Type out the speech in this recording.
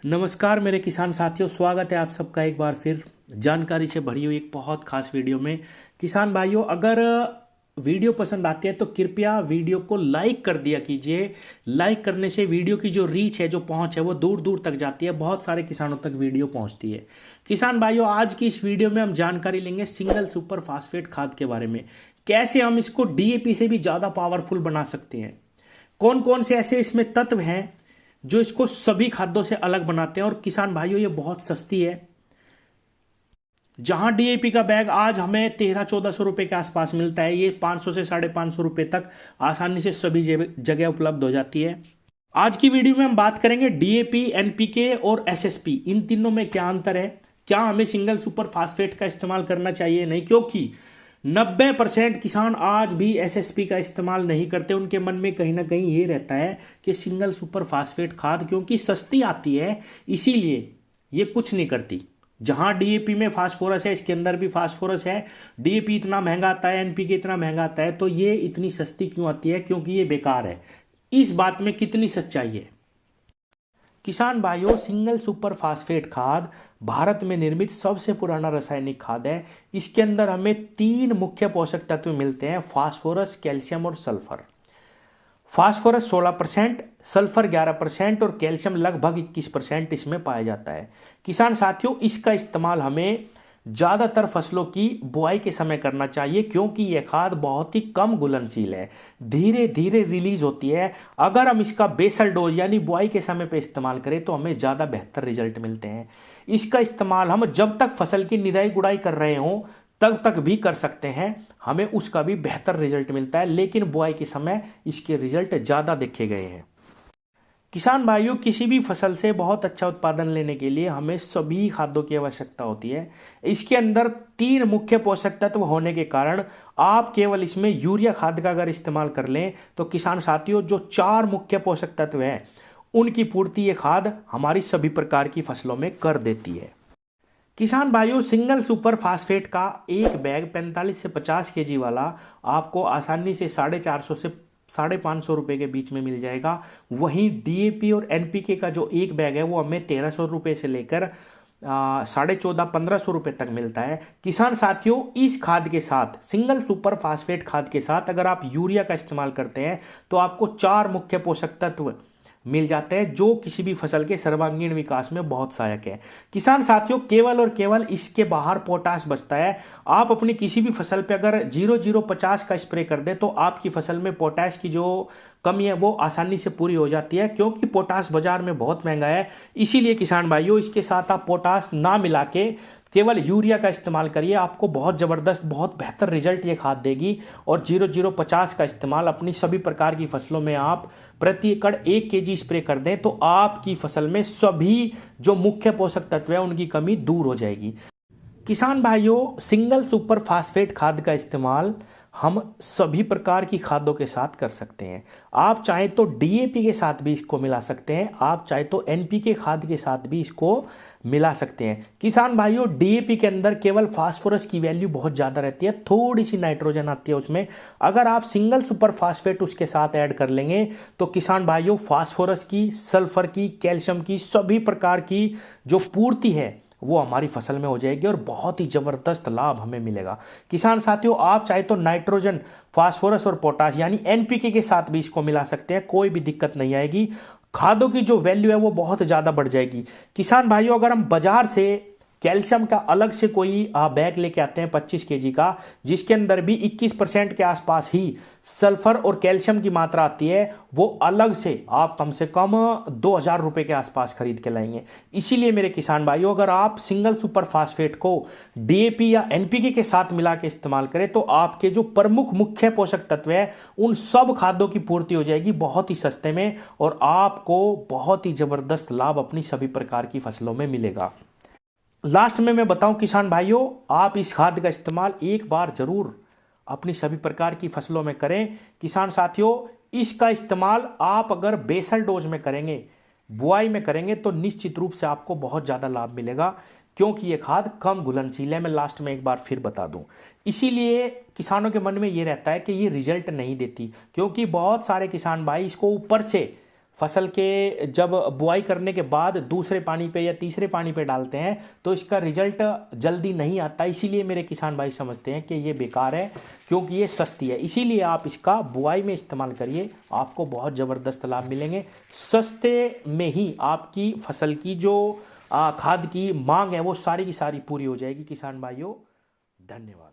नमस्कार मेरे किसान साथियों, स्वागत है आप सबका एक बार फिर जानकारी से भरी हुई एक बहुत खास वीडियो में। किसान भाइयों, अगर वीडियो पसंद आती है तो कृपया वीडियो को लाइक कर दिया कीजिए। लाइक करने से वीडियो की जो रीच है, जो पहुंच है, वो दूर दूर तक जाती है, बहुत सारे किसानों तक वीडियो पहुंचती है। किसान भाइयों, आज की इस वीडियो में हम जानकारी लेंगे सिंगल सुपर फास्फेट खाद के बारे में। कैसे हम इसको डीएपी से भी ज़्यादा पावरफुल बना सकते हैं, कौन कौन से ऐसे इसमें तत्व हैं जो इसको सभी खाद्यों से अलग बनाते हैं। और किसान भाइयों, ये बहुत सस्ती है। जहां डीएपी का बैग आज हमें 1300-1400 रुपए के आसपास मिलता है, ये 500 से 550 रुपए तक आसानी से सभी जगह उपलब्ध हो जाती है। आज की वीडियो में हम बात करेंगे डीएपी, एनपीके और एसएसपी, इन तीनों में क्या अंतर है, क्या हमें सिंगल सुपर फास्फेट का इस्तेमाल करना चाहिए नहीं, क्योंकि 90% किसान आज भी एसएसपी का इस्तेमाल नहीं करते। उनके मन में कहीं ना कहीं ये रहता है कि सिंगल सुपर फास्फेट खाद क्योंकि सस्ती आती है, इसीलिए ये कुछ नहीं करती। जहां डीएपी में फास्फोरस है, इसके अंदर भी फास्फोरस है। डीएपी इतना महंगा आता है, एनपीके इतना महंगा आता है, तो ये इतनी सस्ती क्यों आती है? क्योंकि ये बेकार है। इस बात में कितनी सच्चाई है? किसान भाइयों, सिंगल सुपर फास्फेट खाद भारत में निर्मित सबसे पुराना रासायनिक खाद है। इसके अंदर हमें 3 मुख्य पोषक तत्व मिलते हैं: फास्फोरस, कैल्शियम और सल्फर। फास्फोरस 16%, सल्फर 11% और कैल्शियम लगभग 21% इसमें पाया जाता है। किसान साथियों, इसका इस्तेमाल हमें ज़्यादातर फसलों की बुआई के समय करना चाहिए, क्योंकि यह खाद बहुत ही कम घुलनशील है, धीरे धीरे रिलीज होती है। अगर हम इसका बेसल डोज यानी बुआई के समय पे इस्तेमाल करें तो हमें ज़्यादा बेहतर रिजल्ट मिलते हैं। इसका इस्तेमाल हम जब तक फसल की निराई गुड़ाई कर रहे हों तब तक भी कर सकते हैं, हमें उसका भी बेहतर रिजल्ट मिलता है, लेकिन बुआई के समय इसके रिजल्ट ज़्यादा देखे गए हैं। किसान भाइयों, किसी भी फसल से बहुत अच्छा उत्पादन लेने के लिए हमें सभी खाद्यों की आवश्यकता होती है। इसके अंदर 3 मुख्य पोषक तत्व होने के कारण आप केवल इसमें यूरिया खाद का अगर इस्तेमाल कर लें तो किसान साथियों, जो 4 मुख्य पोषक तत्व हैं उनकी पूर्ति ये खाद हमारी सभी प्रकार की फसलों में कर देती है। किसान भाइयों, सिंगल सुपर फास्फेट का एक बैग 45 से 50 केजी वाला आपको आसानी से 450 से 550 रुपये के बीच में मिल जाएगा। वहीं डीएपी और एनपीके का जो एक बैग है वो हमें 1300 रुपये से लेकर 1450-1500 रुपये तक मिलता है। किसान साथियों, इस खाद के साथ, सिंगल सुपर फास्फेट खाद के साथ अगर आप यूरिया का इस्तेमाल करते हैं तो आपको 4 मुख्य पोषक तत्व मिल जाते हैं, जो किसी भी फसल के सर्वांगीण विकास में बहुत सहायक है। किसान साथियों, केवल और केवल इसके बाहर पोटाश बचता है। आप अपनी किसी भी फसल पे अगर 0050 का स्प्रे कर दें तो आपकी फसल में पोटाश की जो कमी है वो आसानी से पूरी हो जाती है, क्योंकि पोटाश बाजार में बहुत महंगा है। इसीलिए किसान भाइयों, इसके साथ आप पोटाश ना मिला के केवल यूरिया का इस्तेमाल करिए, आपको बहुत ज़बरदस्त, बहुत बेहतर रिजल्ट ये खाद देगी। और 0050 का इस्तेमाल अपनी सभी प्रकार की फसलों में आप प्रति एकड़ 1 केजी स्प्रे कर दें तो आपकी फसल में सभी जो मुख्य पोषक तत्व है उनकी कमी दूर हो जाएगी। किसान भाइयों, सिंगल सुपर फास्फेट खाद का इस्तेमाल हम सभी प्रकार की खादों के साथ कर सकते हैं। आप चाहे तो डीएपी के साथ भी इसको मिला सकते हैं, आप चाहे तो एनपीके खाद के साथ भी इसको मिला सकते हैं। किसान भाइयों, डीएपी के अंदर केवल फास्फोरस की वैल्यू बहुत ज़्यादा रहती है, थोड़ी सी नाइट्रोजन आती है उसमें। अगर आप सिंगल सुपर फास्फेट उसके साथ ऐड कर लेंगे तो किसान भाइयों, फास्फोरस की, सल्फर की, कैल्शियम की, सभी प्रकार की जो पूर्ति है वो हमारी फसल में हो जाएगी और बहुत ही ज़बरदस्त लाभ हमें मिलेगा। किसान साथियों, आप चाहे तो नाइट्रोजन, फास्फोरस और पोटाश यानी एनपीके के साथ भी इसको मिला सकते हैं, कोई भी दिक्कत नहीं आएगी। खादों की जो वैल्यू है वो बहुत ज़्यादा बढ़ जाएगी। किसान भाइयों, अगर हम बाजार से कैल्शियम का अलग से कोई बैग लेके आते हैं 25 केजी का, जिसके अंदर भी 21% के आसपास ही सल्फर और कैल्शियम की मात्रा आती है, वो अलग से आप कम से कम 2000 रुपये के आसपास खरीद के लाएंगे। इसीलिए मेरे किसान भाइयों, अगर आप सिंगल सुपर फास्फेट को डीएपी या एनपीके के साथ मिला के इस्तेमाल करें तो आपके जो प्रमुख मुख्य पोषक तत्व है उन सब खाद्यों की पूर्ति हो जाएगी बहुत ही सस्ते में, और आपको बहुत ही ज़बरदस्त लाभ अपनी सभी प्रकार की फसलों में मिलेगा। लास्ट में मैं बताऊं किसान भाइयों, आप इस खाद का इस्तेमाल एक बार जरूर अपनी सभी प्रकार की फसलों में करें। किसान साथियों, इसका इस्तेमाल आप अगर बेसल डोज में करेंगे, बुआई में करेंगे तो निश्चित रूप से आपको बहुत ज़्यादा लाभ मिलेगा, क्योंकि ये खाद कम घुलनशील है। मैं लास्ट में एक बार फिर बता दूं, इसीलिए किसानों के मन में ये रहता है कि ये रिजल्ट नहीं देती, क्योंकि बहुत सारे किसान भाई इसको ऊपर से फसल के जब बुआई करने के बाद दूसरे पानी पे या तीसरे पानी पे डालते हैं तो इसका रिजल्ट जल्दी नहीं आता। इसीलिए मेरे किसान भाई समझते हैं कि ये बेकार है, क्योंकि ये सस्ती है। इसीलिए आप इसका बुआई में इस्तेमाल करिए, आपको बहुत ज़बरदस्त लाभ मिलेंगे। सस्ते में ही आपकी फसल की जो खाद की मांग है वो सारी की सारी पूरी हो जाएगी। किसान भाइयों, धन्यवाद।